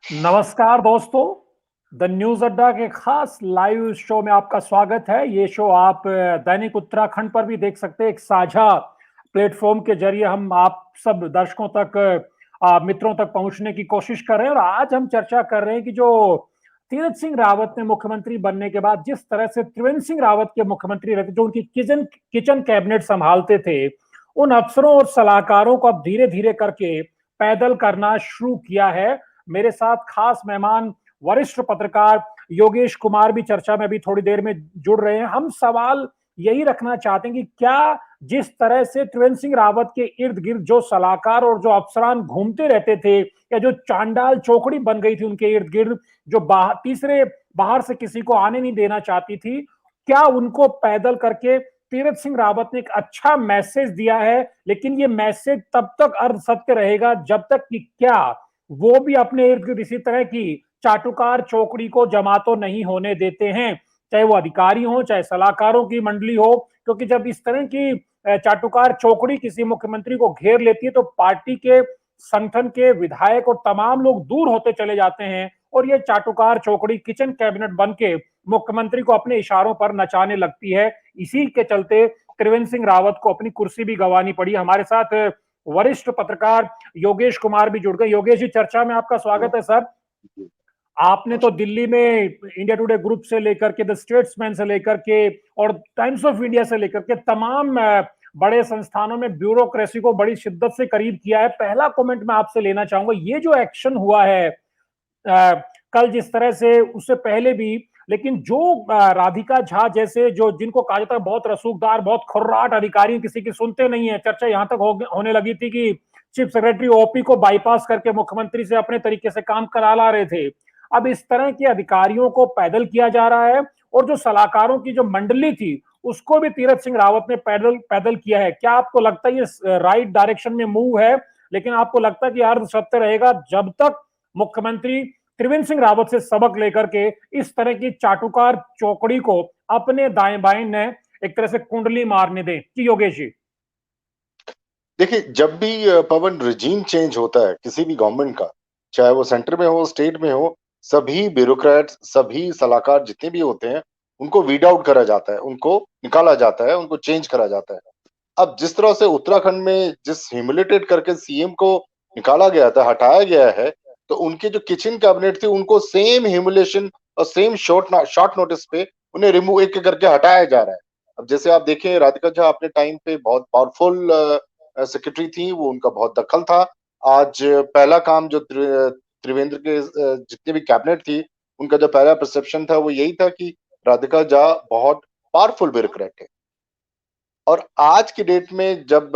नमस्कार दोस्तों। The news अड्डा के खास लाइव शो में आपका स्वागत है। ये शो आप दैनिक उत्तराखंड पर भी देख सकते हैं। एक साझा प्लेटफॉर्म के जरिए हम आप सब दर्शकों तक, मित्रों तक पहुंचने की कोशिश कर रहे हैं। और आज हम चर्चा कर रहे हैं कि जो तीरथ सिंह रावत ने मुख्यमंत्री बनने के बाद जिस तरह से त्रिवेंद्र सिंह रावत के मुख्यमंत्री रहते, जो उनकी किचन किचन कैबिनेट संभालते थे, उन अफसरों और सलाहकारों को अब धीरे धीरे करके पैदल करना शुरू किया है। मेरे साथ खास मेहमान वरिष्ठ पत्रकार योगेश कुमार भी चर्चा में अभी थोड़ी देर में जुड़ रहे हैं। हम सवाल यही रखना चाहते हैं कि क्या जिस तरह से त्रिवेंद्र सिंह रावत के इर्द गिर्द जो सलाहकार और जो अफसरान घूमते रहते थे, या जो चांडाल चौकड़ी बन गई थी उनके इर्द गिर्द, जो बाहर से किसी को आने नहीं देना चाहती थी, क्या उनको पैदल करके तीरथ सिंह रावत ने एक अच्छा मैसेज दिया है? लेकिन ये मैसेज तब तक अर्ध सत्य रहेगा जब तक कि क्या वो भी अपने इर्द गिर्द इसी तरह की चाटुकार चौकड़ी को जमा तो नहीं होने देते हैं, चाहे वो अधिकारी हो चाहे सलाहकारों की मंडली हो। क्योंकि जब इस तरह की चाटुकार चौकड़ी किसी मुख्यमंत्री को घेर लेती है तो पार्टी के संगठन के विधायक और तमाम लोग दूर होते चले जाते हैं, और ये चाटुकार चौकड़ी किचन कैबिनेट बन के मुख्यमंत्री को अपने इशारों पर नचाने लगती है। इसी के चलते त्रिवेंद्र सिंह रावत को अपनी कुर्सी भी गंवानी पड़ी। हमारे साथ वरिष्ठ पत्रकार योगेश कुमार भी जुड़ गए। योगेश जी, चर्चा में आपका स्वागत है सर। आपने तो दिल्ली में इंडिया टुडे ग्रुप से लेकर के, द स्टेट्समैन से लेकर के और टाइम्स ऑफ इंडिया से लेकर के तमाम बड़े संस्थानों में ब्यूरोक्रेसी को बड़ी शिद्दत से करीब किया है। पहला कमेंट मैं आपसे लेना चाहूंगा, ये जो एक्शन हुआ है कल, जिस तरह से, उससे पहले भी, लेकिन जो राधिका झा जैसे, जो जिनको कहा जाता है बहुत रसूखदार, बहुत खुर्राट अधिकारी, किसी की सुनते नहीं है, चर्चा यहां तक होने लगी थी कि चीफ सेक्रेटरी ओपी को बाईपास करके मुख्यमंत्री से अपने तरीके से काम करा ला रहे थे। अब इस तरह के अधिकारियों को पैदल किया जा रहा है, और जो सलाहकारों की जो मंडली थी उसको भी तीरथ सिंह रावत ने पैदल पैदल किया है। क्या आपको लगता है ये राइट डायरेक्शन में मूव है? लेकिन आपको लगता है कि अर्ध सत्य रहेगा जब तक मुख्यमंत्री त्रिवेंद्र सिंह रावत से सबक लेकर के इस तरह की चाटुकार चौकड़ी को अपने दाएं बाएं ने एक तरह से कुंडली मारने दें? कि योगेश जी। देखिए, जब भी पवन रिजीम चेंज होता है किसी भी गवर्नमेंट का, चाहे वो सेंटर में हो स्टेट में हो, सभी ब्यूरोक्रेट्स, सभी सलाहकार जितने भी होते हैं, उनको वीड आउट करा जाता है, उनको निकाला जाता है, उनको चेंज करा जाता है। अब जिस तरह से उत्तराखंड में जिस ह्यूमिलेटेड करके सीएम को निकाला गया था, हटाया गया है, तो उनके जो किचन कैबिनेट थी उनको सेम ह्यूमिलेशन और सेम शॉर्ट नोटिस पे उन्हें रिमूव एक एक करके हटाया जा रहा है। अब जैसे आप देखें, राधिका झा अपने टाइम पे बहुत पावरफुल सेक्रेटरी थी, वो उनका बहुत दखल था। आज पहला काम जो त्रिवेंद्र के जितने भी कैबिनेट थी, उनका जो पहला परसेप्शन था वो यही था कि राधिका झा बहुत पावरफुल ब्यूरोक्रेट है। और आज की डेट में जब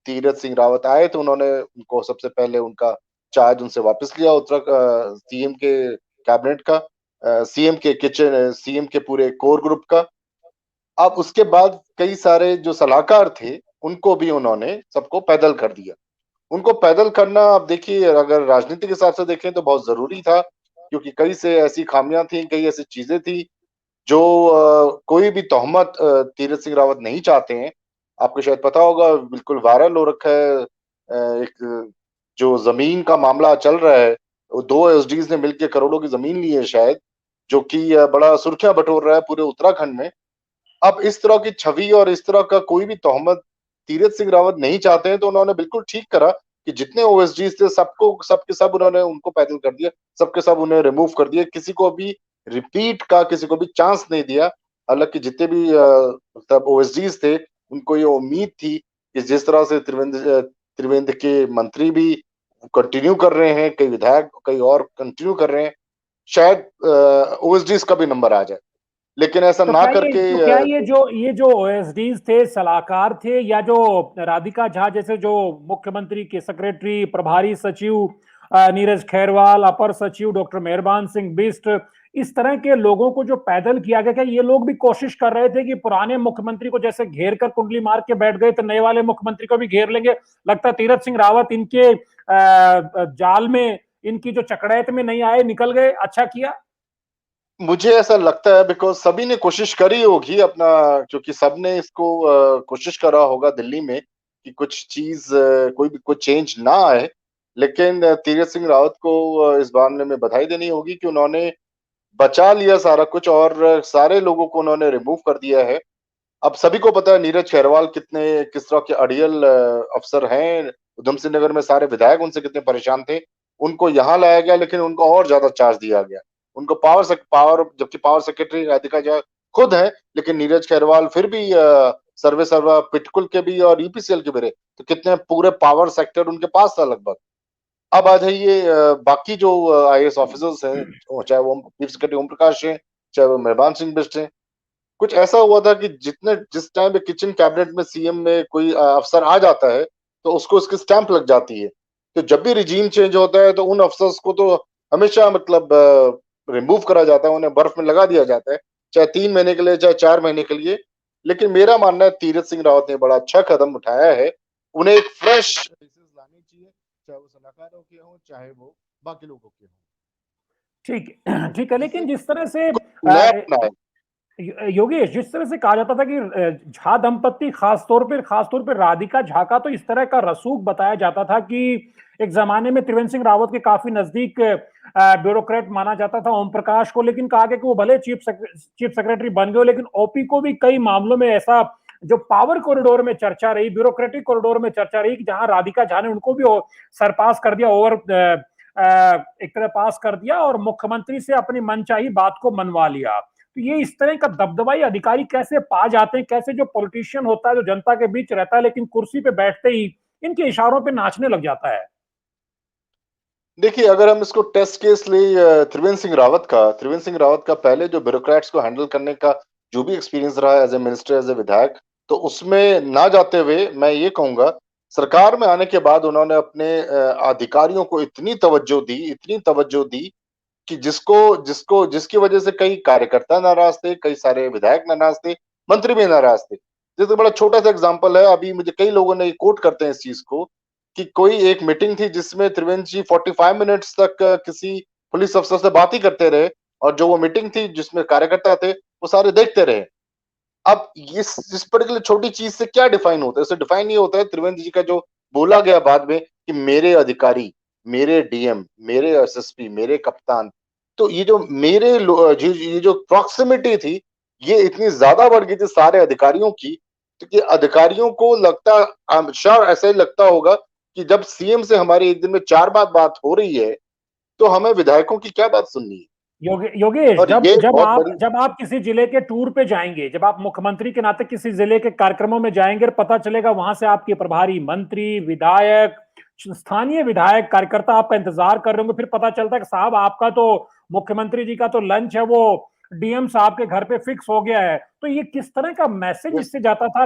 तीरथ सिंह रावत आए तो उन्होंने उनको सबसे पहले उनका चार्ज उनसे वापस लिया, उत्तराखंड सीएम के कैबिनेट का, सीएम के किचन, सीएम के पूरे कोर ग्रुप का। अब उसके बाद कई सारे जो सलाहकार थे उनको भी उन्होंने सबको पैदल कर दिया। उनको पैदल करना, अब देखिए, अगर राजनीति के हिसाब से देखें तो बहुत जरूरी था, क्योंकि कई से ऐसी खामियां थी, कई ऐसी चीजें थी जो कोई भी तोहमत तीरथ सिंह रावत नहीं चाहते हैं। आपको शायद पता होगा, बिल्कुल वायरल हो रखा है एक जो जमीन का मामला चल रहा है, वो दो एसडीज ने मिलकर करोड़ों की जमीन ली है शायद, जो कि बड़ा सुर्खियां बटोर रहा है पूरे उत्तराखंड में। अब इस तरह की छवि और इस तरह का कोई भी तोहमत तीरथ सिंह रावत नहीं चाहते हैं, तो उन्होंने बिल्कुल ठीक करा कि जितने ओएसडी थे सबको, सबके सब उन्होंने उनको पैदल कर दिया, सबके सब उन्हें रिमूव कर दिया, किसी को भी रिपीट का किसी को भी चांस नहीं दिया। हालांकि जितने भी सब ओएसडी थे, उनको ये उम्मीद थी कि जिस तरह से त्रिवेंद्र के मंत्री भी कंटिन्यू कर रहे हैं, कई विधायक कई और कंटिन्यू कर रहे हैं, शायद ओएसडी का भी नंबर आ जाए, लेकिन ऐसा तो ना क्या ये करके तो क्या ये जो ओएसडीज थे, सलाहकार थे, या जो राधिका झा जैसे जो मुख्यमंत्री के सेक्रेटरी, प्रभारी सचिव नीरज खैरवाल, अपर सचिव डॉक्टर मेहरबान सिंह बिष्ट, इस तरह के लोगों को जो पैदल किया गया, क्या ये लोग भी कोशिश कर रहे थे कि पुराने मुख्यमंत्री को जैसे घेर कर कुंडली मार के बैठ गए तो नए वाले मुख्यमंत्री को भी घेर लेंगे? लगता है तीरथ सिंह रावत इनके जाल में, इनकी जो चकड़ैत में नहीं आए, निकल गए। अच्छा किया। मुझे ऐसा लगता है, बिकॉज सभी ने कोशिश करी होगी अपना, क्योंकि सबने इसको कोशिश करा होगा दिल्ली में कि कुछ चीज कोई भी कोई चेंज ना आए। लेकिन तीरथ सिंह रावत को इस मामले में बधाई देनी होगी कि उन्होंने बचा लिया सारा कुछ और सारे लोगों को उन्होंने रिमूव कर दिया है। अब सभी को पता है नीरज खैरवाल किस तरह के अड़ियल अफसर हैं। उधम सिंह नगर में सारे विधायक उनसे कितने परेशान थे। उनको यहाँ लाया गया, लेकिन उनको और ज्यादा चार्ज दिया गया। उनको पावर, जबकि पावर सेक्रेटरी राधिका झा खुद है, लेकिन नीरज खैरवाल फिर भी सर्वे सर्वा पिटकुल के भी और यूपीसीएल के भी रहे। तो कितने पूरे पावर सेक्टर उनके पास था लगभग। अब आ जाइए बाकी जो आईएएस ऑफिसर्स हैं, चाहे वो चीफ सेक्रेटरी ओम प्रकाश हैं, चाहे वो मेहरबान सिंह बिष्ट हैं। कुछ ऐसा हुआ था कि जिस टाइम पे किचन कैबिनेट में सीएम में कोई अफसर आ जाता है, तो उसको उसकी स्टैंप लग जाती है। तो जब भी रिजीम चेंज होता है, तो उन अफसर्स को तो हमेशा मतलब रिमूव करा जाता है, उन्हें बर्फ में लगा दिया जाता है, चाहे 3 महीने के लिए, चाहे 4 महीने के लिए। लेकिन मेरा मानना है तीरथ सिंह रावत ने बड़ा अच्छा कदम उठाया है। उन्हें एक फ्रेश लानी चाहिए, चाहे वो सलाहकारों के हों, चाहे वो बाकी लोगों के हों, ठीक है, जिससे लेकिन जिस तरह से नया अपना है। योगेश, जिस तरह से कहा जाता था कि झा दंपत्ति, खासतौर पर राधिका झा का तो इस तरह का रसूख बताया जाता था कि एक जमाने में त्रिवेंद्र सिंह रावत के काफी नजदीक ब्यूरोक्रेट माना जाता था ओम प्रकाश को, लेकिन कहा गया कि वो भले चीफ सेक्रेटरी बन गए, लेकिन ओपी को भी कई मामलों में ऐसा जो पावर कॉरिडोर में चर्चा रही, ब्यूरोक्रेटिक कॉरिडोर में चर्चा रही, कि जहां राधिका झा ने उनको भी सरपास कर दिया, एक तरह पास कर दिया और मुख्यमंत्री से अपनी मनचाही बात को मनवा लिया। तो ये इस तरह का दबदबाई अधिकारी कैसे पा जाते हैं, कैसे जो पॉलिटिशियन होता है जो जनता के बीच रहता है, लेकिन कुर्सी पे बैठते ही इनके इशारों पे नाचने लग जाता है। देखिए, अगर हम इसको टेस्ट केस ले त्रिवेंद्र सिंह रावत का पहले जो ब्यूरोक्रेट्स को हैंडल करने का जो भी एक्सपीरियंस रहा as a minister, as a विधायक, तो उसमें ना जाते हुए मैं ये कहूंगा, सरकार में आने के बाद उन्होंने अपने अधिकारियों को इतनी तवज्जो दी कि जिसको जिसको जिसकी वजह से कई कार्यकर्ता नाराज थे, कई सारे विधायक नाराज थे, मंत्री भी नाराज थे। जैसे बड़ा छोटा सा एग्जांपल है, अभी मुझे कई लोगों ने कोट करते हैं इस चीज को, कि कोई एक मीटिंग थी जिसमें त्रिवेंद्र जी 45 मिनट्स तक किसी पुलिस अफसर से बात ही करते रहे, और जो वो मीटिंग थी जिसमें कार्यकर्ता थे वो सारे देखते रहे। अब इस पर्टिकुलर छोटी चीज से क्या डिफाइन होता है? इससे डिफाइन ये होता है त्रिवेंद्र जी का जो बोला गया बाद में कि मेरे अधिकारी, मेरे डीएम, मेरे एसएसपी, मेरे कप्तान। तो ये जो ये जो प्रॉक्सिमिटी थी, ये इतनी ज्यादा बढ़ गई थी सारे अधिकारियों की, तो कि अधिकारियों को लगता, आई एम श्योर ऐसा ही लगता होगा कि जब सीएम से हमारी एक दिन में 4 बार बात हो रही है, तो हमें विधायकों की क्या बात सुननी है? योगेश, और जब ये जब बहुत आप बड़ी। जब आप किसी जिले के टूर पे जाएंगे, जब आप मुख्यमंत्री के नाते किसी जिले के कार्यक्रमों में जाएंगे और पता चलेगा वहां से आपके प्रभारी मंत्री, विधायक, स्थानीय विधायक, कार्यकर्ता आपका इंतजार कर रहे होंगे, फिर पता चलता है कि साहब आपका तो मुख्यमंत्री जी का तो लंच है वो डीएम साहब के घर पे फिक्स हो गया है। तो ये किस तरह का मैसेज इससे जाता था?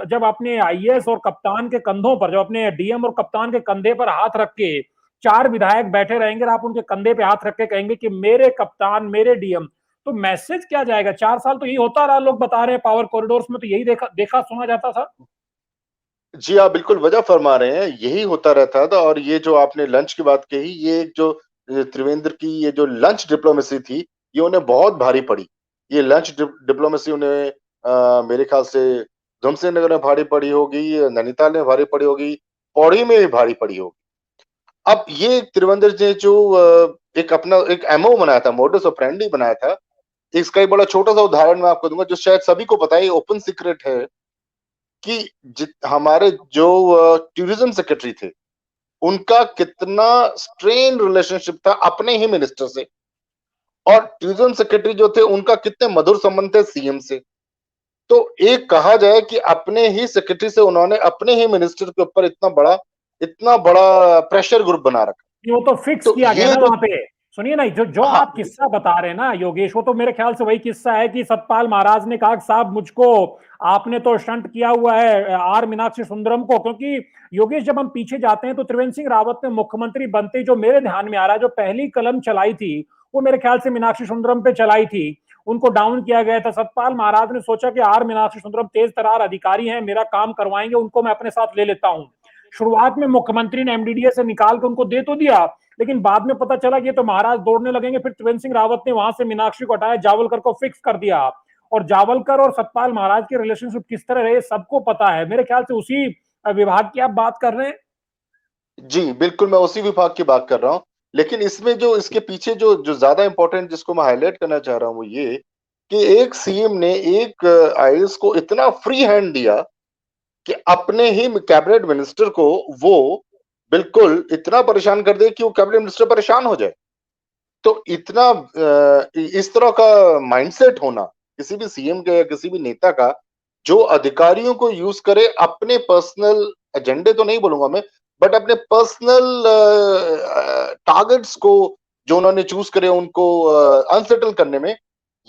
जब अपने आईएएस और कप्तान के कंधों पर, जब अपने डीएम और कप्तान के कंधे पर हाथ रख के 4 विधायक बैठे रहेंगे और आप उनके कंधे पे हाथ रख के कहेंगे कि मेरे कप्तान, मेरे डीएम, तो मैसेज क्या जाएगा? 4 साल तो यही होता रहा, लोग बता रहे हैं पावर कॉरिडोर्स में तो यही देखा देखा सुना जाता था। जी, आप बिल्कुल वजह फरमा रहे हैं, यही होता रहता था। और ये जो आपने लंच की बात कही, ये एक जो त्रिवेंद्र की ये जो लंच डिप्लोमेसी थी, ये उन्हें बहुत भारी पड़ी। ये लंच डिप्लोमेसी उन्हें मेरे ख्याल से उधमसिंह नगर में भारी पड़ी होगी, नैनीताल में भारी पड़ी होगी, पौड़ी में भी भारी पड़ी होगी। अब ये त्रिवेंद्र ने जो एक अपना एक एमओ बनाया था, मोडस ऑपरेंडी बनाया था, इसका एक बड़ा छोटा सा उदाहरण मैं आपको दूंगा, जो शायद सभी को पता है, ओपन सीक्रेट है, कि हमारे जो टूरिज्म सेक्रेटरी थे, उनका कितना स्ट्रेन रिलेशनशिप था अपने ही मिनिस्टर से, और टूरिज्म सेक्रेटरी जो थे उनका कितने मधुर संबंध थे सीएम से। तो एक कहा जाए कि अपने ही सेक्रेटरी से उन्होंने अपने ही मिनिस्टर के ऊपर इतना बड़ा प्रेशर ग्रुप बना रखा। वो तो फिक्स तो किया गया ये ना जो। वहां पे। सुनिए ना, जो जो हाँ। आप किस्सा बता रहे हैं ना योगेश, वो तो मेरे ख्याल से वही किस्सा है कि सतपाल महाराज ने कहा कि साहब मुझको आपने तो शंट किया हुआ है आर मीनाक्षी सुंदरम को। क्योंकि योगेश, जब हम पीछे जाते हैं तो त्रिवेंद्र सिंह रावत ने मुख्यमंत्री बनते, जो मेरे ध्यान में आ रहा है, जो पहली कलम चलाई थी वो मेरे ख्याल से मीनाक्षी सुंदरम पे चलाई थी। उनको डाउन किया गया था। सतपाल महाराज ने सोचा कि आर मीनाक्षी सुंदरम तेज तरार अधिकारी हैं, मेरा काम करवाएंगे, उनको मैं अपने साथ ले लेता हूं। शुरुआत में मुख्यमंत्री ने एमडीडीए से निकाल के उनको दे तो दिया, लेकिन बाद में पता चला कि ये तो महाराज दौड़ने लगेंगे। फिर त्रिवेंद्र सिंह रावत ने वहां से मीनाक्षी को हटाया, जावलकर को फिक्स कर दिया। और जावलकर और सतपाल महाराज के रिलेशनशिप किस तरह रहे सबको पता है। मेरे ख्याल से उसी विभाग की आप बात कर रहे हैं। जी, बिल्कुल मैं उसी विभाग की बात कर रहा हूँ। लेकिन इसमें जो इसके पीछे जो जो ज़्यादा इम्पोर्टेंट जिसको मैं हाइलाइट करना चाह रहा हूँ वो ये, कि एक सीएम ने एक आईएएस को इतना फ्री हैंड दिया कि अपने ही कैबिनेट मिनिस्टर को वो बिल्कुल इतना परेशान कर दे कि वो कैबिनेट मिनिस्टर परेशान हो जाए। तो इतना इस तरह का माइंडसेट होना किसी भी सीएम का या किसी भी नेता का, जो अधिकारियों को यूज करे अपने पर्सनल एजेंडे तो नहीं बोलूंगा मैं, बट अपने पर्सनल टारगेट्स को जो उन्होंने चूज करे उनको अनसेटल करने में,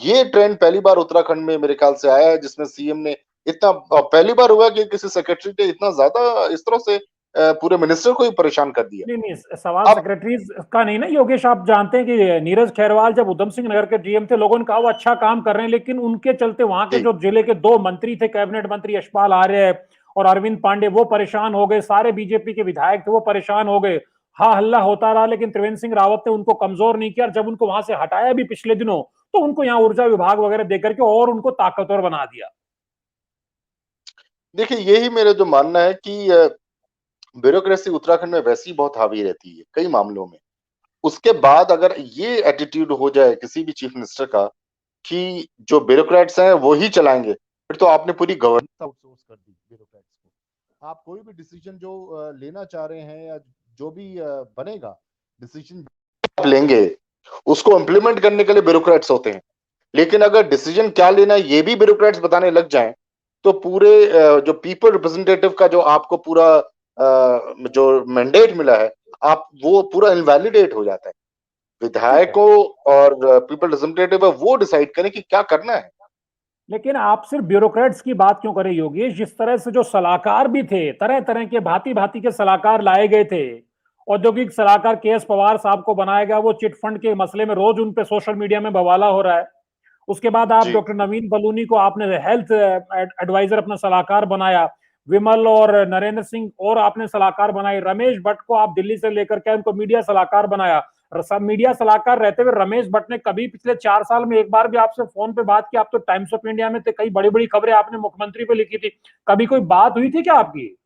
ये ट्रेंड पहली बार उत्तराखंड में मेरे ख्याल से आया है जिसमें सीएम ने इतना पहली बार हुआ कि किसी सेक्रेटरी ने इतना ज्यादा इस तरह से पूरे मिनिस्टर को ही परेशान कर दिया। नहीं नहीं, सवाल अब सेक्रेटरीज का नहीं ना योगेश। आप जानते हैं कि नीरज खैरवाल जब उधम सिंह नगर के डीएम थे, लोगों ने कहा वो अच्छा काम कर रहे हैं, लेकिन उनके चलते वहां के जी जो जिले के दो मंत्री थे, कैबिनेट मंत्री यशपाल आर्य और अरविंद पांडे, वो परेशान हो गए। सारे बीजेपी के विधायक थे वो परेशान हो गए। हा हल्ला होता रहा, लेकिन त्रिवेंद्र सिंह रावत ने उनको कमजोर नहीं किया। और जब उनको वहां से हटाया भी पिछले दिनों, तो उनको यहाँ ऊर्जा विभाग वगैरह देकर के और उनको ताकतवर बना दिया। देखिए, यही मेरा जो मानना है कि ब्यूरोक्रेसी उत्तराखंड में वैसे ही बहुत हावी रहती है कई मामलों में। उसके बाद अगर ये एटीट्यूड हो जाए किसी भी चीफ मिनिस्टर का कि जो ब्यूरोक्रेट्स हैं वो ही चलाएंगे, फिर तो आपने पूरी गवर्नेंस आउटसोर्स कर दी ब्यूरोक्रेट्स को। आप कोई भी डिसीजन जो लेना चाह रहे हैं या जो भी बनेगा डिसीजन आप लेंगे, उसको इम्प्लीमेंट करने के लिए ब्यूरोक्रेट्स होते हैं। लेकिन अगर डिसीजन क्या लेना है ये भी ब्यूरोक्रेट्स बताने लग जाएं, तो पूरे जो पीपल रिप्रेजेंटेटिव का जो आपको पूरा जो मैंडेट मिला है, आप वो पूरा इनवैलिडेट हो जाता है। ठीक है, विधायकों और पीपल रिप्रेजेंटेटिव है वो डिसाइड करें कि क्या करना है। लेकिन आप सिर्फ ब्यूरोक्रेट्स की बात क्यों करें योगेश? जिस तरह से जो सलाहकार भी थे, तरह तरह के भांति भांति के सलाहकार लाए गए थे। औद्योगिक सलाहकार के एस पवार साहब को बनाया गया, वो चिट फंड के मसले में रोज उन पे सोशल मीडिया में बवाला हो रहा है। उसके बाद आप जी डॉक्टर नवीन बलूनी को आपने हेल्थ एडवाइजर अपना सलाहकार बनाया। विमल और नरेंद्र सिंह और आपने सलाहकार बनाए। रमेश भट्ट को आप दिल्ली से लेकर के उनको मीडिया सलाहकार बनाया। सब मीडिया सलाहकार रहते हुए रमेश भट्ट ने कभी पिछले 4 साल में एक बार भी आपसे फोन पे बात की? आप तो टाइम्स ऑफ इंडिया में थे, कई बड़ी बड़ी खबरें आपने मुख्यमंत्री पे लिखी थी। कभी कोई बात हुई थी क्या आपकी?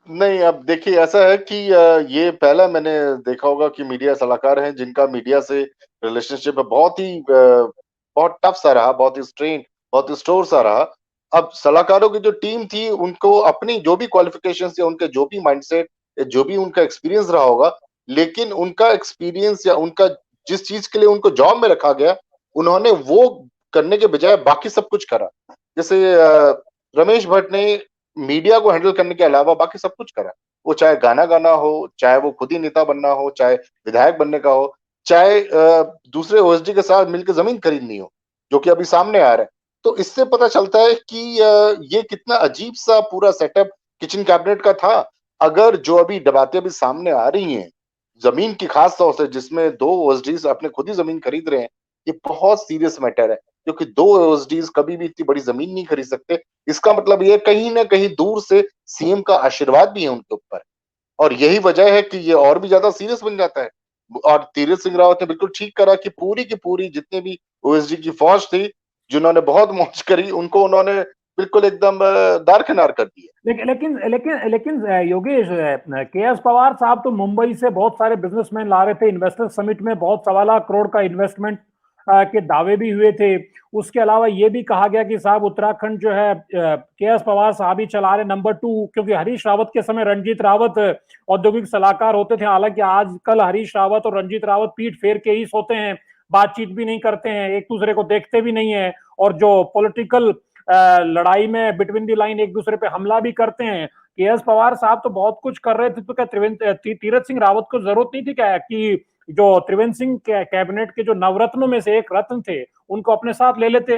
नहीं, अब देखिए ऐसा है कि ये पहला मैंने देखा होगा कि मीडिया सलाहकार हैं जिनका मीडिया से रिलेशनशिप है बहुत ही बहुत टफ सा रहा, बहुत ही स्ट्रेन, बहुत ही स्टोर सा रहा। अब सलाहकारों की जो टीम थी उनको अपनी जो भी क्वालिफिकेशंस या उनके जो भी माइंडसेट या जो भी उनका एक्सपीरियंस रहा होगा, लेकिन उनका एक्सपीरियंस या उनका जिस चीज के लिए उनको जॉब में रखा गया, उन्होंने वो करने के बजाय बाकी सब कुछ करा। जैसे रमेश भट्ट ने मीडिया को हैंडल करने के अलावा बाकी सब कुछ करा। वो चाहे गाना गाना हो, चाहे वो खुद ही नेता बनना हो, चाहे विधायक बनने का हो, चाहे दूसरे ओएसडी के साथ मिलकर जमीन खरीदनी हो, जो कि अभी सामने आ रहा है। तो इससे पता चलता है कि ये कितना अजीब सा पूरा सेटअप किचन कैबिनेट का था। अगर जो अभी बातें अभी सामने आ रही हैं, जमीन की खास तौर से जिसमें दो ओएसडीज अपने खुद ही जमीन खरीद रहे हैं, ये बहुत सीरियस मैटर है, क्योंकि दो ओएसडीज कभी भी इतनी बड़ी जमीन नहीं खरीद सकते। इसका मतलब ये कहीं ना कहीं दूर से सीएम का आशीर्वाद भी है उनके ऊपर, और यही वजह है कि ये और भी ज्यादा सीरियस बन जाता है। और तीरथ सिंह रावत ने बिल्कुल ठीक करा कि पूरी की पूरी जितने भी ओएसडी की फौज थी, जिन्होंने बहुत मौज करी, उनको उन्होंने बिल्कुल एकदम दारकिनार कर दिया। लेकिन लेकिन लेकिन लेकिन योगेश, के एस पवार साहब तो मुंबई से बहुत सारे बिजनेसमैन ला रहे थे। इन्वेस्टर समिट में बहुत 1.25 करोड़ का इन्वेस्टमेंट के दावे भी हुए थे। उसके अलावा ये भी कहा गया कि साहब उत्तराखंड जो है के एस पवार साहब ही चला रहे, नंबर 2। क्योंकि हरीश रावत के समय रंजीत रावत औद्योगिक सलाहकार होते थे। हालांकि आजकल हरीश रावत और रंजीत रावत पीठ फेर के ही सोते हैं, बातचीत भी नहीं करते हैं, एक दूसरे को देखते भी नहीं है। और जो पॉलिटिकल लड़ाई में बिटवीन दी लाइन एक दूसरे पे हमला भी करते हैं। के एस पवार साहब तो बहुत कुछ कर रहे थे, तो क्या तीरथ सिंह रावत को जरूरत नहीं थी क्या कि जो त्रिवेंद्र सिंह के कैबिनेट के जो नवरत्नों में से एक रत्न थे उनको अपने साथ ले लेते?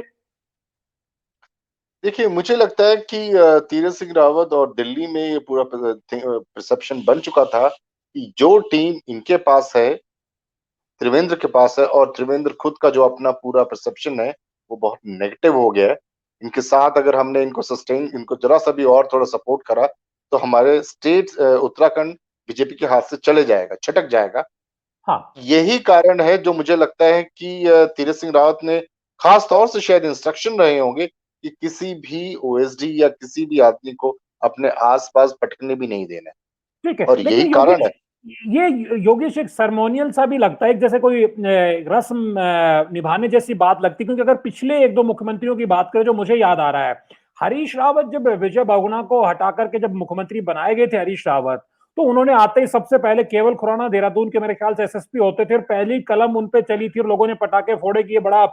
देखिए, मुझे लगता है कि तीरथ सिंह रावत और दिल्ली में ये पूरा परसेप्शन बन चुका था कि जो टीम इनके पास है, त्रिवेंद्र के पास है, और त्रिवेंद्र खुद का जो अपना पूरा परसेप्शन है वो बहुत नेगेटिव हो गया है। इनके साथ अगर हमने इनको सस्टेन, इनको जरा सा भी और थोड़ा सपोर्ट करा, तो हमारे स्टेट उत्तराखंड बीजेपी के हाथ से चले जाएगा, छटक जाएगा। हाँ यही कारण है जो मुझे लगता है कि तीरथ सिंह रावत ने खास तौर से शायद इंस्ट्रक्शन रहे होंगे कि किसी भी ओएसडी या किसी भी आदमी को अपने आसपास पटकने भी नहीं देना है। ठीक है, और यही लेकिन कारण योगेश, है। ये योगेश एक सर्मोनियल सा भी लगता है, एक जैसे कोई रस्म निभाने जैसी बात लगती है, क्योंकि अगर पिछले एक दो मुख्यमंत्रियों की बात करें, जो मुझे याद आ रहा है, हरीश रावत जब विजय बहुगुणा को हटा करके जब मुख्यमंत्री बनाए गए थे हरीश रावत, तो उन्होंने आते ही सबसे पहले केवल खुराना देहरादून के मेरे ख्याल से एसएसपी होते थे, और पहली कलम उन पे चली थी और लोगों ने पटाखे फोड़े कि ये बड़ा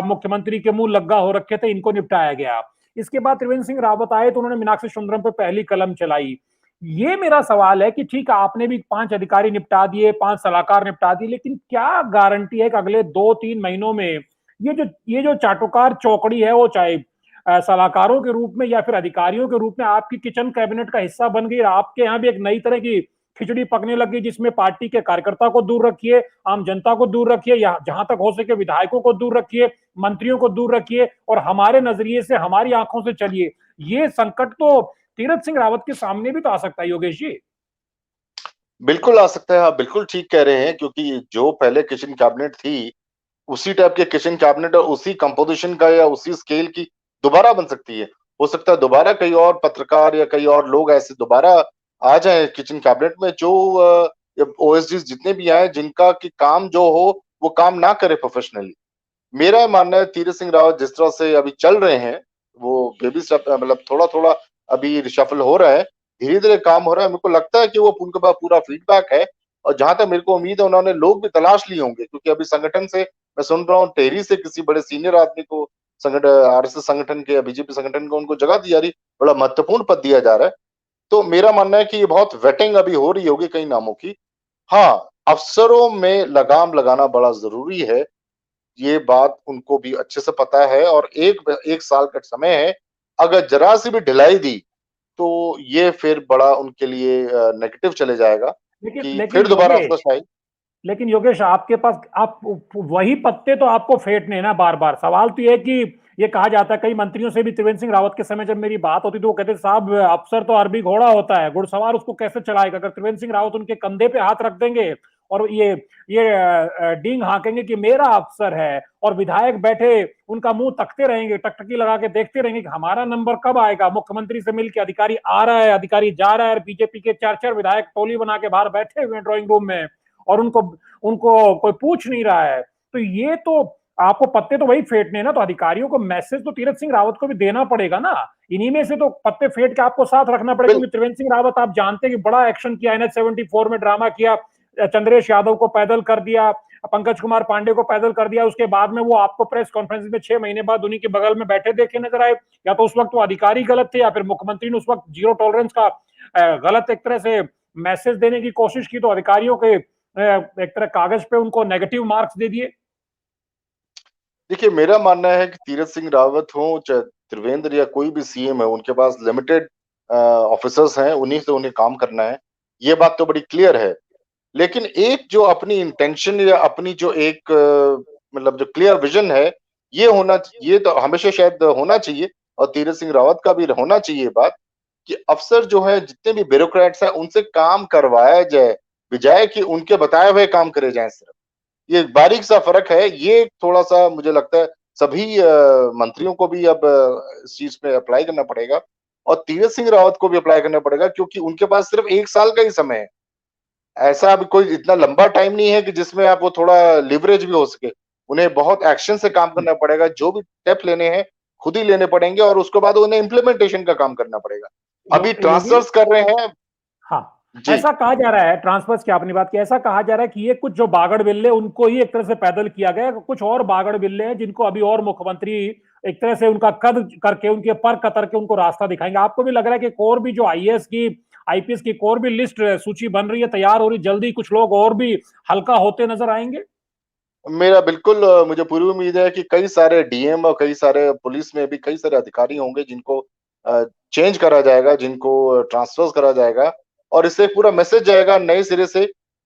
मुख्यमंत्री के मुंह लग्गा हो रखे थे, इनको निपटाया गया। इसके बाद त्रिवेंद्र सिंह रावत आए तो उन्होंने मीनाक्षी सुंदरम पे पहली कलम चलाई। ये मेरा सवाल है कि ठीक है, आपने भी 5 अधिकारी निपटा दिए, 5 सलाहकार निपटा दिए, लेकिन क्या गारंटी है कि अगले 2-3 महीनों में ये जो चाटुकार चौकड़ी है, वो चाहे सलाहकारों के रूप में या फिर अधिकारियों के रूप में आपकी किचन कैबिनेट का हिस्सा बन गई, आपके यहाँ भी एक नई तरह की खिचड़ी पकने लगी, जिसमें पार्टी के कार्यकर्ता को दूर रखिए, आम जनता को दूर रखिए, या जहां तक हो सके विधायकों को दूर रखिए, मंत्रियों को दूर रखिए, और हमारे नजरिए से, हमारी आंखों से चलिए। ये संकट तो तीरथ सिंह रावत के सामने भी तो आ सकता है योगेश जी। बिल्कुल आ सकता है, आप बिल्कुल ठीक कह रहे हैं, क्योंकि जो पहले किचन कैबिनेट थी, उसी टाइप के किचन कैबिनेट और उसी कंपोजिशन का या उसी स्केल की दोबारा बन सकती है। हो सकता है दोबारा कई और पत्रकार या कई और लोग ऐसे दोबारा आ जाएँ किचन कैबिनेट में, जो ओएसडीज़ जितने भी आए, जिनका कि काम जो हो, वो काम ना करे प्रोफेशनली। मेरा मानना है तीरथ सिंह रावत जिस तरह से अभी चल रहे हैं, वो बेबी स्टेप मतलब थोड़ा-थोड़ा अभी रिशफल हो रहा है, धीरे-धीरे काम हो रहा है। मेरे को लगता है कि वो उनके पास पूरा फीडबैक है, और जहाँ तक मेरे को उम्मीद है, उन्होंने लोग भी तलाश लिए होंगे, क्योंकि अभी संगठन से मैं सुन रहा हूँ, टेहरी से किसी बड़े सीनियर आदमी को आरएसएस संगठन के या बीजेपी संगठन को उनको जगह दी जा रही, बड़ा महत्वपूर्ण पद दिया जा रहा है। तो मेरा मानना है कि ये बहुत वेटिंग अभी हो रही होगी कई नामों की। हाँ, अफसरों में लगाम लगाना बड़ा ज़रूरी है, ये बात उनको भी अच्छे से पता है, और 1 साल का समय है। अगर ज़रा-सी भी ढिलाई दी, तो ये फिर बड़ा उनके लिए नेगेटिव चले जाएगा, लेकिन कि लेकिन फिर दोबारा योगेश, अफ़सोस आए। लेकिन योगेश, आपके पास आप वही पत्ते तो आपको फेंटने हैं ना बार बार। सवाल तो ये है कि ये कहा जाता है, कई मंत्रियों से भी त्रिवेंद्र सिंह रावत के समय जब मेरी बात होती तो वो कहते साहब, अफसर तो अरबी घोड़ा होता है, घुड़सवार उसको कैसे चलाएगा? अगर त्रिवेंद्र सिंह रावत उनके कंधे पे हाथ रख देंगे और ये डींग हाँकेंगे कि मेरा अफसर है, और विधायक बैठे उनका मुंह तकते रहेंगे, टकटकी लगा के देखते रहेंगे कि हमारा नंबर कब आएगा, मुख्यमंत्री से मिलकर अधिकारी आ रहा है, अधिकारी जा रहा है, बीजेपी के 4-4 विधायक टोली बना के बाहर बैठे हुए हैं ड्राइंग रूम में, और उनको उनको कोई पूछ नहीं रहा है। तो ये तो आपको पत्ते तो वही फेंटने ना, तो अधिकारियों को मैसेज तो तीरथ सिंह रावत को भी देना पड़ेगा ना। इन्हीं में से तो पत्ते फेंट के आपको साथ रखना पड़ेगा, बिल क्योंकि त्रिवेंद्र सिंह रावत आप जानते हैं कि बड़ा एक्शन किया, NH-74 में ड्रामा किया, चंद्रेश यादव को पैदल कर दिया, पंकज कुमार पांडे को पैदल कर दिया, उसके बाद में वो आपको प्रेस कॉन्फ्रेंस में 6 महीने बाद उन्हीं के बगल में बैठे देखे नजर आए। या तो उस वक्त वो अधिकारी गलत थे, या फिर मुख्यमंत्री ने उस वक्त जीरो टॉलरेंस का गलत एक तरह से मैसेज देने की कोशिश की, तो अधिकारियों के एक तरह कागज पे उनको नेगेटिव मार्क्स दे दिए। देखिए, मेरा मानना है कि तीरथ सिंह रावत हों, चाहे त्रिवेंद्र या कोई भी सीएम है, उनके पास लिमिटेड ऑफिसर्स हैं, उन्हीं से उन्हें काम करना है। ये बात तो बड़ी क्लियर है। लेकिन एक जो अपनी इंटेंशन या अपनी जो एक मतलब जो क्लियर विजन है, ये तो हमेशा शायद होना चाहिए, और तीरथ सिंह रावत का भी होना चाहिए ये बात, कि अफ़सर जो हैं, जितने भी ब्यूरोक्रेट्स हैं, उनसे काम करवाया जाए, बजाए कि उनके बताए हुए काम करे जाएँ सिर्फ़। ये बारीक सा फ़र्क है, ये थोड़ा-सा मुझे लगता है सभी मंत्रियों को भी अब इस चीज़ पे अप्लाई करना पड़ेगा, और तीरथ सिंह रावत को भी अप्लाई करना पड़ेगा, क्योंकि उनके पास सिर्फ़ 1 साल का ही समय है। ऐसा अभी कोई इतना लंबा टाइम नहीं है कि जिसमें आप वो थोड़ा लिवरेज भी हो सके। उन्हें बहुत एक्शन से काम करना पड़ेगा, जो भी स्टेप लेने हैं, खुद ही लेने पड़ेंगे, और उसके बाद उन्हें इम्प्लीमेंटेशन का काम करना पड़ेगा। अभी योगी, ट्रांसफर्स कर रहे हैं। हाँ, जी। ऐसा कहा जा रहा है, ट्रांसफर्स की आपने बात की, ऐसा कहा जा रहा है कि ये कुछ जो बागड़ बिल्ले उनको ही एक तरह से पैदल किया गया, कुछ और बागड़ बिल्ले हैं जिनको अभी और मुख्यमंत्री एक तरह से उनका कद करके, उनके पर कतर के उनको रास्ता दिखाएंगे। आपको भी लग रहा है कि और भी जो आईएएस की, आईपीएस की और भी लिस्ट सूची बन रही है, तैयार हो रही, जल्दी कुछ लोग और भी हल्का होते नजर आएंगे? मेरा बिल्कुल मुझे पूरी उम्मीद है कि कई सारे डीएम और कई सारे पुलिस में भी कई सारे अधिकारी होंगे, जिनको चेंज करा जाएगा, जिनको ट्रांसफर्स करा जाएगा, और इससे एक पूरा मैसेज जाएगा नए सिरे से,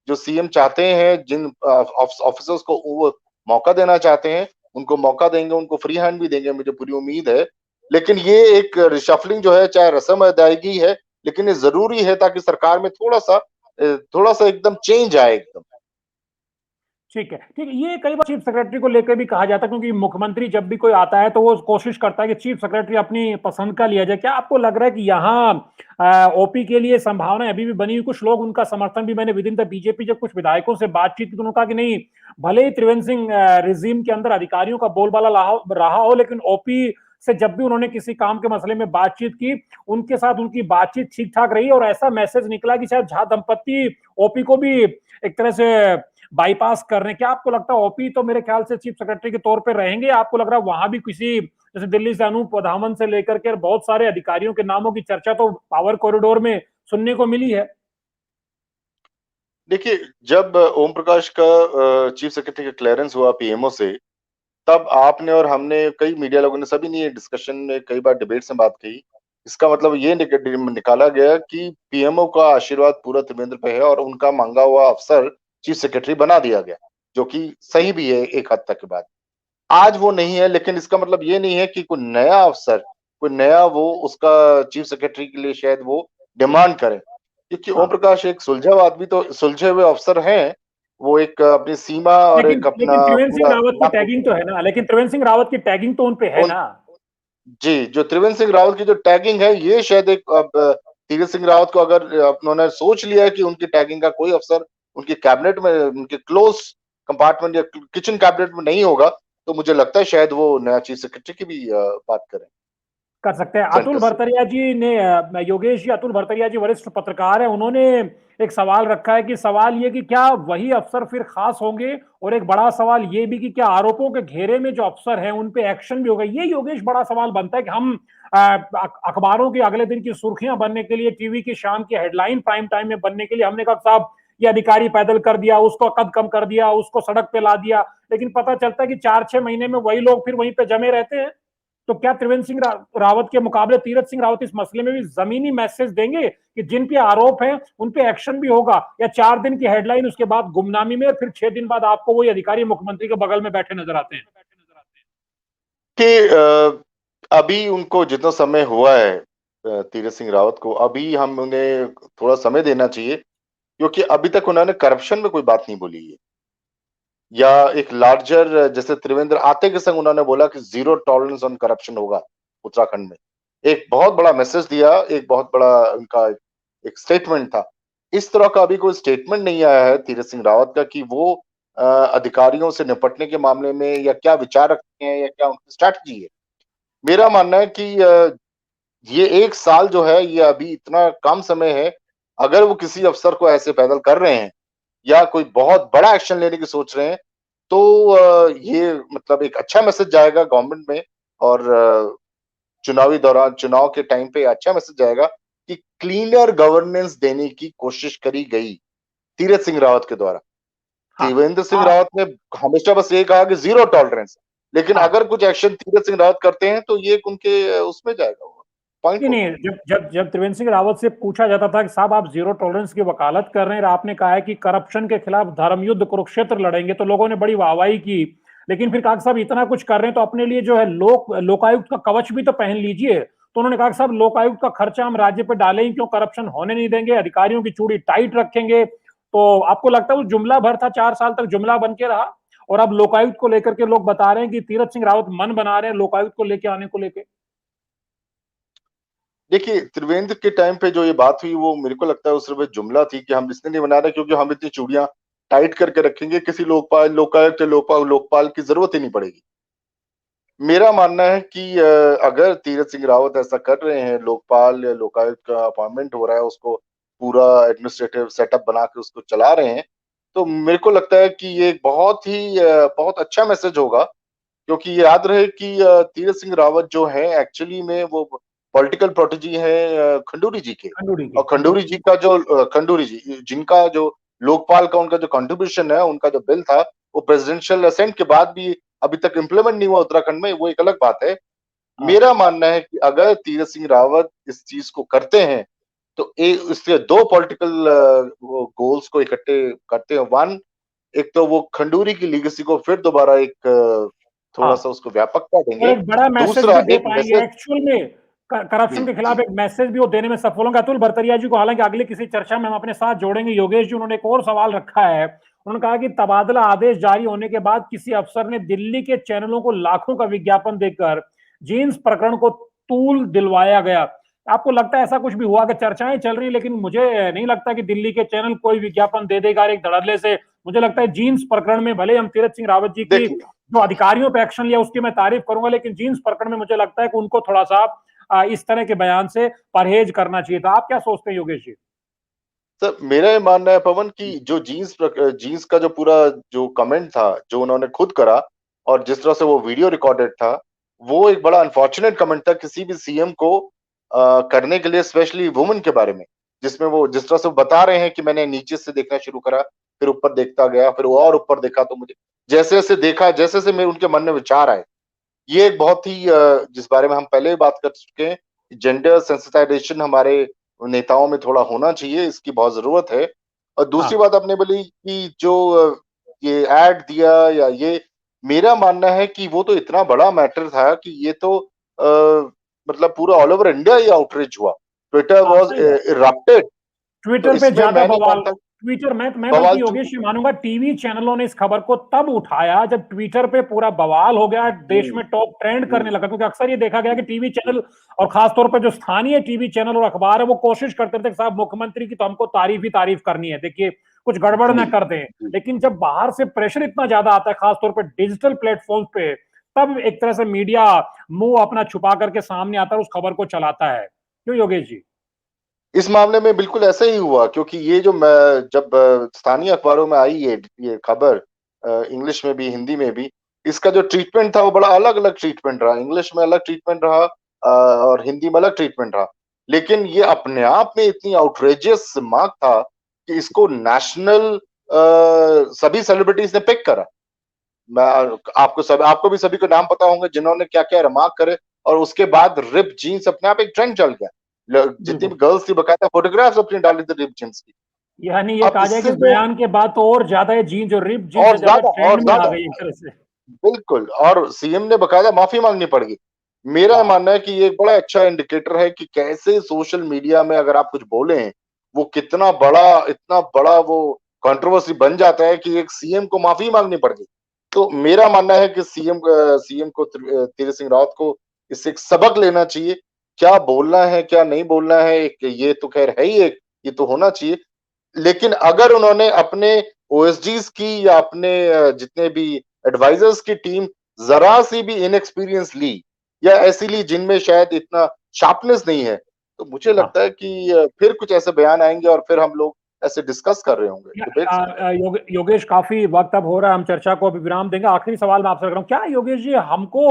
जो सीएम चाहते हैं, जिन ऑफिसर्स को वो मौका देना चाहते हैं, उनको मौका देंगे, उनको फ्री हैंड भी देंगे, मुझे पूरी उम्मीद है। लेकिन ये एक रिशफलिंग जो है, चाहे रस्म अदायगी है, लेकिन ये ज़रूरी है, ताकि सरकार में थोड़ा-सा एकदम चेंज आए एकदम। ठीक है, ये कई बार चीफ सेक्रेटरी को लेकर भी कहा जाता है, क्योंकि मुख्यमंत्री जब भी कोई आता है तो वो कोशिश करता है कि चीफ सेक्रेटरी अपनी पसंद का लिया जाए। क्या आपको लग रहा है कि यहाँ ओपी के लिए संभावनाएं अभी भी बनी हुई? कुछ लोग उनका समर्थन भी, मैंने विद इन द बीजेपी जब कुछ विधायकों से बातचीत की तो उन्होंने कहा कि नहीं, भले ही त्रिवेंद्र सिंह रिजीम के अंदर अधिकारियों का बोलबाला रहा हो, लेकिन ओपी से जब भी उन्होंने किसी काम के मसले में बातचीत की, उनके साथ उनकी बातचीत ठीक ठाक रही और ऐसा मैसेज निकला कि शायद झा दंपत्ति ओपी को भी एक तरह से बाईपास कर रहे हैं। क्या आपको लगता है ओपी तो मेरे ख्याल से चीफ सेक्रेटरी के तौर पे रहेंगे? आपको लग रहा है वहां भी किसी, जैसे दिल्ली से अनूप वधावन से लेकर के बहुत सारे अधिकारियों के नामों की चर्चा तो पावर कॉरिडोर में सुनने को मिली है? देखिए, जब ओम प्रकाश का चीफ सेक्रेटरी का क्लियरेंस हुआ पीएमओ से, तब आपने और हमने, कई मीडिया लोगों ने, सभी ने ये डिस्कशन में कई बार डिबेट्स में बात की। इसका मतलब ये निकाला गया कि पीएमओ का आशीर्वाद पूरा त्रिवेंद्र पे है और उनका मांगा हुआ अफसर चीफ सेक्रेटरी बना दिया गया, जो कि सही भी है एक हद तक के बाद। आज वो नहीं है, लेकिन इसका मतलब ये नहीं है कि कोई नया अफसर, कोई नया वो उसका चीफ सेक्रेटरी के लिए शायद वो डिमांड करे, क्योंकि ओम हाँ, प्रकाश एक सुलझा हुआ आदमी, तो सुलझे हुए अफसर हैं। वो एक अपनी सीमा और लेकिन एक अपना लेकिन त्रिवेंद्र सिंह पूरा रावत की इलाकों टैगिंग तो है ना, लेकिन त्रिवेंद्र सिंह रावत की टैगिंग तो उनपे है उन ना। जी, जो त्रिवेंद्र सिंह रावत की जो टैगिंग है, ये शायद एक, अब तीरथ सिंह रावत को अगर उन्होंने सोच लिया है कि उनकी टैगिंग का कोई अफसर उनके कैबिनेट में, उनके क्लोज कंपार्टमेंट या किचन कैबिनेट में नहीं होगा, तो मुझे लगता है शायद वो नया चीफ सेक्रेटरी की भी बात करें कर सकते हैं। अतुल सेंटर से। भरतरिया जी ने, योगेश जी, अतुल भरतरिया जी वरिष्ठ पत्रकार हैं, उन्होंने एक सवाल रखा है कि सवाल ये कि क्या वही अफसर फिर खास होंगे, और एक बड़ा सवाल ये भी कि क्या आरोपों के घेरे में जो अफसर हैं उन पे एक्शन भी होगा। ये योगेश बड़ा सवाल बनता है कि हम अखबारों की अगले दिन की सुर्खियां बनने के लिए, टीवी की शाम की हेडलाइन प्राइम टाइम में बनने के लिए हमने कहा साहब ये अधिकारी पैदल कर दिया, उसको कद कम कर दिया, उसको सड़क पे ला दिया, लेकिन पता चलता है कि 4-6 महीने में वही लोग फिर वहीं पे जमे रहते हैं। तो क्या त्रिवेंद्र सिंह रावत के मुकाबले तीरथ सिंह रावत इस मसले में भी जमीनी मैसेज देंगे कि जिन पे आरोप है उन पे एक्शन भी होगा, या 4 दिन की हेडलाइन उसके बाद गुमनामी में, और फिर 6 दिन बाद आपको वही अधिकारी मुख्यमंत्री के बगल में बैठे नजर आते हैं? कि अभी उनको जितना समय हुआ है, तीरथ सिंह रावत को, अभी हम उन्हें थोड़ा समय देना चाहिए, क्योंकि अभी तक उन्होंने करप्शन में कोई बात नहीं बोली है, या एक लार्जर, जैसे त्रिवेंद्र आते के संग उन्होंने बोला कि जीरो टॉलरेंस ऑन करप्शन होगा उत्तराखंड में। एक बहुत बड़ा मैसेज दिया, एक बहुत बड़ा उनका एक स्टेटमेंट था। इस तरह का अभी कोई स्टेटमेंट नहीं आया है तीरथ सिंह रावत का कि वो अधिकारियों से निपटने के मामले में या क्या विचार रखते हैं या क्या उनकी स्ट्रैटेजी है। मेरा मानना है कि ये 1 साल जो है, ये अभी इतना कम समय है। अगर वो किसी अफसर को ऐसे पैदल कर रहे हैं या कोई बहुत बड़ा एक्शन लेने की सोच रहे हैं, तो ये मतलब एक अच्छा मैसेज जाएगा गवर्नमेंट में, और चुनावी दौरान, चुनाव के टाइम पे अच्छा मैसेज जाएगा कि क्लीनर गवर्नेंस देने की कोशिश करी गई तीरथ सिंह रावत के द्वारा। हाँ, त्रिवेंद्र सिंह हाँ, रावत ने हमेशा बस ये कहा कि जीरो टॉलरेंस, लेकिन हाँ। अगर कुछ एक्शन तीरथ सिंह रावत करते हैं तो ये उनके उसमें जाएगा, पॉइंट नहीं होगा। नहीं, जब जब जब त्रिवेंद्र सिंह रावत से पूछा जाता था कि साहब आप जीरो टॉलरेंस की वकालत कर रहे हैं और आपने कहा है कि करप्शन के खिलाफ धर्म युद्ध कुरुक्षेत्र लड़ेंगे, तो लोगों ने बड़ी वाहवाही की। लेकिन फिर कहा कि साहब इतना कुछ कर रहे हैं तो अपने लिए जो है लोकायुक्त का कवच भी तो पहन लीजिए। तो उन्होंने कहा कि साहब लोकायुक्त का खर्चा हम राज्य पे डालें ही क्यों, करप्शन होने नहीं देंगे, अधिकारियों की चूड़ी टाइट रखेंगे। तो आपको लगता है वो जुमला भर था, 4 साल तक जुमला बन के रहा, और अब लोकायुक्त को लेकर के लोग बता रहे हैं कि तीरथ सिंह रावत मन बना रहे हैं लोकायुक्त को लेके आने को लेके? देखिए, त्रिवेंद्र के टाइम पे जो ये बात हुई, वो मेरे को लगता है वो सिर्फ एक जुमला थी कि हम इसलिए नहीं बना रहे क्योंकि हम इतनी चूड़ियां टाइट करके रखेंगे, किसी लोकपाल, लोकायुक्त या लोकपाल की जरूरत ही नहीं पड़ेगी। मेरा मानना है कि अगर तीरथ सिंह रावत ऐसा कर रहे हैं, लोकपाल या लोकायुक्त का अपॉइंटमेंट हो रहा है, उसको पूरा एडमिनिस्ट्रेटिव सेटअप बना के उसको चला रहे हैं, तो मेरे को लगता है कि ये एक बहुत ही बहुत अच्छा मैसेज होगा। क्योंकि ये याद रहे कि तीरथ सिंह रावत जो है, एक्चुअली में वो पॉलिटिकल प्रोटेजी है खंडूरी जी के। खंडूड़ी की, और खंडूरी जी का जो खंडूरी जी जिनका जो लोकपाल का उनका जो कंट्रीब्यूशन है, उनका जो बिल था, वो प्रेसिडेंशियल असेंट के बाद भी अभी तक इम्प्लीमेंट नहीं हुआ उत्तराखंड में, वो एक अलग बात है। हाँ। मेरा मानना है कि अगर तीरथ सिंह रावत इस चीज को करते हैं, तो इससे दो पॉलिटिकल गोल्स को इकट्ठे करते हैं। वन, एक तो वो खंडूरी की लीगेसी को फिर दोबारा एक थोड़ा हाँ, सा उसको व्यापकता और देंगे। एक बड़ा मैसेज दूसरा भी दे एक पाएंगे मैसेज, एक्चुअल में। करप्शन के खिलाफ जी। एक मैसेज भी वो देने में सफल होंगे। अतुल भरतरिया जी को हालांकि अगले किसी चर्चा में हम अपने साथ जोड़ेंगे। योगेश जी, उन्होंने एक और सवाल रखा है। उन्होंने कहा कि तबादला आदेश जारी होने के बाद किसी अफसर ने दिल्ली के चैनलों को लाखों का विज्ञापन देकर जीन्स प्रकरण को तूल दिलवाया गया। आपको लगता है ऐसा कुछ भी हुआ? कि चर्चाएं चल रही, लेकिन मुझे नहीं लगता कि दिल्ली के चैनल कोई विज्ञापन दे देगा एक धड़ल्ले से। मुझे लगता है जीन्स प्रकरण में भले हम तीरथ सिंह रावत जी की देखिए, जो अधिकारियों पे एक्शन लिया उसकी मैं तारीफ करूंगा, लेकिन जीन्स प्रकरण में मुझे लगता है कि उनको थोड़ा सा इस तरह के बयान से परहेज करना चाहिए था। आप क्या सोचते हैं योगेश जी? सर मेरा ये मानना है पवन कि जो जीन्स का जो पूरा जो कमेंट था, जो उन्होंने खुद करा और जिस तरह से वो वीडियो रिकॉर्डेड था, वो एक बड़ा अनफॉर्चुनेट कमेंट था किसी भी सीएम को करने के लिए, स्पेशली वुमन के बारे में। जिसमें वो जिस तरह से वो बता रहे हैं कि मैंने नीचे से देखना शुरू करा, फिर ऊपर देखता गया, फिर और ऊपर देखा तो मुझे जैसे-जैसे देखा, जैसे-जैसे मेरे उनके मन में विचार आए। ये एक बहुत ही जिस बारे में हम पहले ही बात कर चुके हैं, जेंडर सेंसिटाइजेशन हमारे नेताओं में थोड़ा होना चाहिए, इसकी बहुत ज़रूरत है। और दूसरी हाँ, बात आपने बोली कि जो ये ऐड दिया या ये, मेरा मानना है कि वो तो इतना बड़ा मैटर था कि ये तो मतलब पूरा ऑल ओवर इंडिया ये आउटरीच हुआ। ट्विटर हाँ, वाज़ सही बात। इरप्टेड। तो ट्विटर पे इसमें ज्यादा मैं नहीं बवाल। मानता ट्विटर मैं बवाल बल्कि चूँ योगेश जी मानूंगा टीवी चैनलों ने इस खबर को तब उठाया जब ट्विटर पे पूरा बवाल हो गया, देश हुँ, में टॉप ट्रेंड करने हुँ, लगा। क्योंकि अक्सर ये देखा गया हुँ, कि टीवी हुँ, चैनल और खासतौर पर जो स्थानीय टीवी चैनल और अखबार है वो कोशिश करते थे कि साहब मुख्यमंत्री की तो हमको तारीफ ही तारीफ करनी है, देखिए कुछ गड़बड़ ना जी, कर दें। जी। लेकिन जब बाहर से प्रेशर इतना ज्यादा आता है, खासतौर पर डिजिटल प्लेटफॉर्म पे, तब एक तरह से मीडिया मुंह अपना छुपा करके सामने आता है, उस खबर को चलाता है। क्यों योगेश जी? इस मामले में बिल्कुल ऐसा ही हुआ क्योंकि ये जो मैं जब स्थानीय अखबारों में आई ये खबर इंग्लिश में भी, हिंदी में भी, इसका जो ट्रीटमेंट था वो बड़ा अलग-अलग ट्रीटमेंट रहा। इंग्लिश में अलग ट्रीटमेंट रहा और हिंदी में अलग ट्रीटमेंट रहा। लेकिन ये अपने आप में इतनी आउटरेजियस मार्क था कि इसको नेशनल सभी सेलिब्रिटीज़ ने पिक करा। मैं आपको भी सभी को नाम पता होंगे जिन्होंने क्या-क्या रिमार्क करे और उसके बाद रिप जीन्स अपने आप एक ट्रेंड चल गया। जितनी बिल्कुल। भी गर्ल्स थी बकायदा फोटोग्राफ्स अपनी डाली थी रिप जीन्स की। यानी ये अब कहा जाए कि इससे इस जो बयान के बाद तो और ज्यादा ये जीन जो रिप जीन्स है ज्यादा और ट्रेंड में आ ज़्यादा गई एक तरह से। बिल्कुल और सीएम ने बकायदा माफ़ी माँगनी पड़ेगी। मेरा हाँ, मानना है कि ये एक बड़ा अच्छा इंडिकेटर है कि कैसे सोशल मीडिया में अगर आप कुछ बोलें, वो कितना बड़ा इतना बड़ा वो कंट्रोवर्सी बन जाता है कि एक सीएम को माफ़ी माँगनी पड़ गई। तो मेरा मानना है कि सीएम को तीरथ सिंह रावत को इससे एक सबक लेना चाहिए। क्या बोलना है, क्या नहीं बोलना है, एक ये तो ख़ैर है ही एक, ये तो होना चाहिए। लेकिन अगर उन्होंने अपने ओएसडीज की या अपने जितने भी एडवाइजर्स की टीम जरा सी भी इनएक्सपीरियंस ली या ऐसी ली जिनमें शायद इतना शार्पनेस नहीं है, तो मुझे हाँ। लगता है कि फिर कुछ ऐसे बयान आएंगे और फिर हम लोग ऐसे डिस्कस कर रहे होंगे, डिबेट्स होंगे। योगेश, काफी वक्त अब हो रहा है, हम चर्चा को अभी विराम देंगे। आखिरी सवाल मैं आपसे रख रहा हूँ, क्या योगेश जी हमको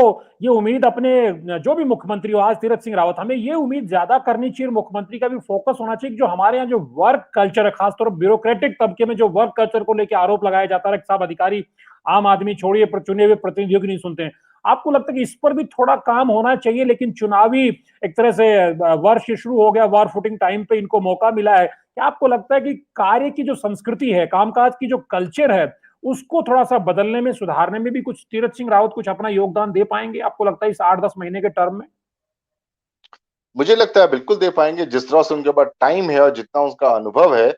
ये उम्मीद अपने जो भी मुख्यमंत्री हो आज तीरथ सिंह रावत, हमें ये उम्मीद ज्यादा करनी चाहिए, मुख्यमंत्री का भी फोकस होना चाहिए कि जो हमारे यहाँ जो वर्क कल्चर है, खासतौर पर ब्यूरोक्रेटिक तबके में जो वर्क कल्चर को लेकर आरोप लगाया जाता है कि साहब अधिकारी आम आदमी छोड़िए पर चुने हुए प्रतिनिधियों की नहीं सुनते हैं, आपको लगता है कि इस पर भी थोड़ा काम होना चाहिए? लेकिन चुनावी एक तरह से वर्ष शुरू हो गया, वॉर फुटिंग टाइम पे इनको मौका मिला है, क्या आपको लगता है कि कार्य की जो संस्कृति है, कामकाज की जो कल्चर है, उसको थोड़ा-सा बदलने में, सुधारने में भी कुछ तीरथ सिंह रावत कुछ अपना योगदान दे पाएँगे, आपको लगता है इस 8-10 महीने के टर्म में? मुझे लगता है बिल्कुल दे पाएंगे जिस तरह से उनके पास टाइम है और जितना उसका अनुभव है।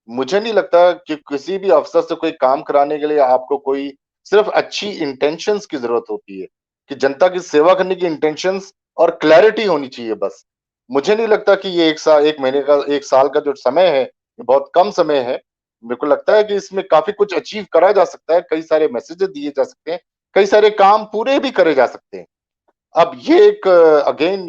मुझे नहीं लगता कि किसी भी अफ़सर से कोई काम कराने के लिए आपको कोई सिर्फ़ अच्छी इंटेंशंस की ज़रूरत होती है, कि जनता की सेवा करने की इंटेंशंस और क्लैरिटी होनी चाहिए बस। मुझे नहीं लगता कि ये 1 महीने का 1 साल का जो समय है, ये बहुत कम समय है। मेरे को लगता है कि इसमें काफ़ी कुछ अचीव करा जा सकता है, कई सारे मैसेजेस दिए जा सकते हैं, कई सारे काम पूरे भी करे जा सकते हैं। अब ये एक अगेन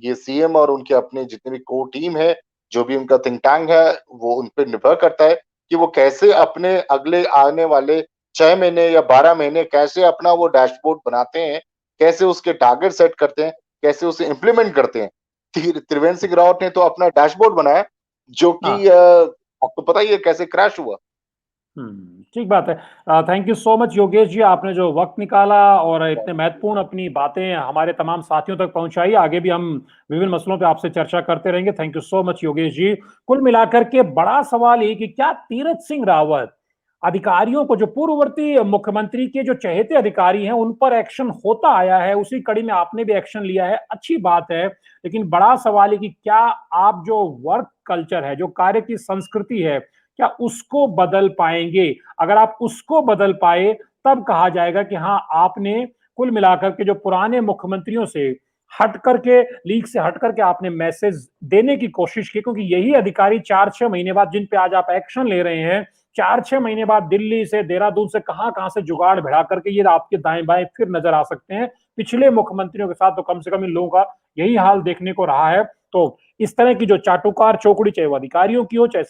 ये सीएम और उनके अपने जितने भी कोर टीम है, जो भी उनका थिंक टैंक है, वो उन पे निर्भर करता है कि वो कैसे अपने अगले आने वाले 6 महीने या 12 महीने कैसे अपना वो डैशबोर्ड बनाते हैं, कैसे उसके टारगेट सेट करते हैं, कैसे उसे इम्प्लीमेंट करते हैं। त्रिवेंद्र सिंह रावत ने तो अपना डैशबोर्ड बनाया, जो कि हाँ। आपको पता ही है कैसे क्रैश हुआ। ठीक बात है। Thank you so much Yogesh ji, आपने जो वक़्त निकाला और इतने महत्वपूर्ण अपनी बातें हमारे तमाम साथियों तक पहुँचाई। आगे भी हम विभिन्न मसलों पे आपसे चर्चा करते रहेंगे। Thank you so much Yogesh ji. कुल मिलाकर के बड़ा सवाल ये कि क्या तीरथ सिंह रावत अधिकारियों को, जो पूर्ववर्ती मुख्यमंत्री के जो चहेते अधिकारी हैं, उन पर एक्शन होता आया है, उसी कड़ी में आपने भी एक्शन लिया है, अच्छी बात है। लेकिन बड़ा सवाल है कि क्या आप जो वर्क कल्चर है, जो कार्य की संस्कृति है, क्या उसको बदल पाएंगे? अगर आप उसको बदल पाए, तब कहा जाएगा कि हाँ, आपने कुल मिलाकर के जो पुराने मुख्यमंत्रियों से हट करके, लीग से हट करके आपने मैसेज देने की कोशिश की, क्योंकि यही अधिकारी 4-6 महीने बाद, जिन पे आज आप एक्शन ले रहे हैं, 4-6 महीने बाद दिल्ली से, देहरादून से, कहां-कहां से जुगाड़ भिड़ा करके ये आपके दाएं-बाएं फिर नजर आ सकते हैं। पिछले मुख्यमंत्रियों के साथ तो कम से कम इन लोगों का यही हाल देखने को रहा है। तो इस तरह की जो चाटुकार चौकड़ी, चाहे वो अधिकारियों की हो, चाहे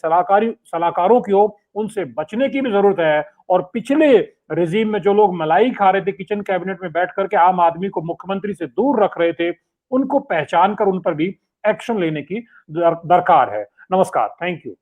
सलाहकारों की हो, उनसे बचने की भी जरूरत है। और पिछले रिजीम में जो लोग मलाई खा रहे थे किचन कैबिनेट में बैठ करके, आम आदमी को मुख्यमंत्री से दूर रख रहे थे, उनको पहचान कर उन पर भी एक्शन लेने की दरकार है। नमस्कार, थैंक यू।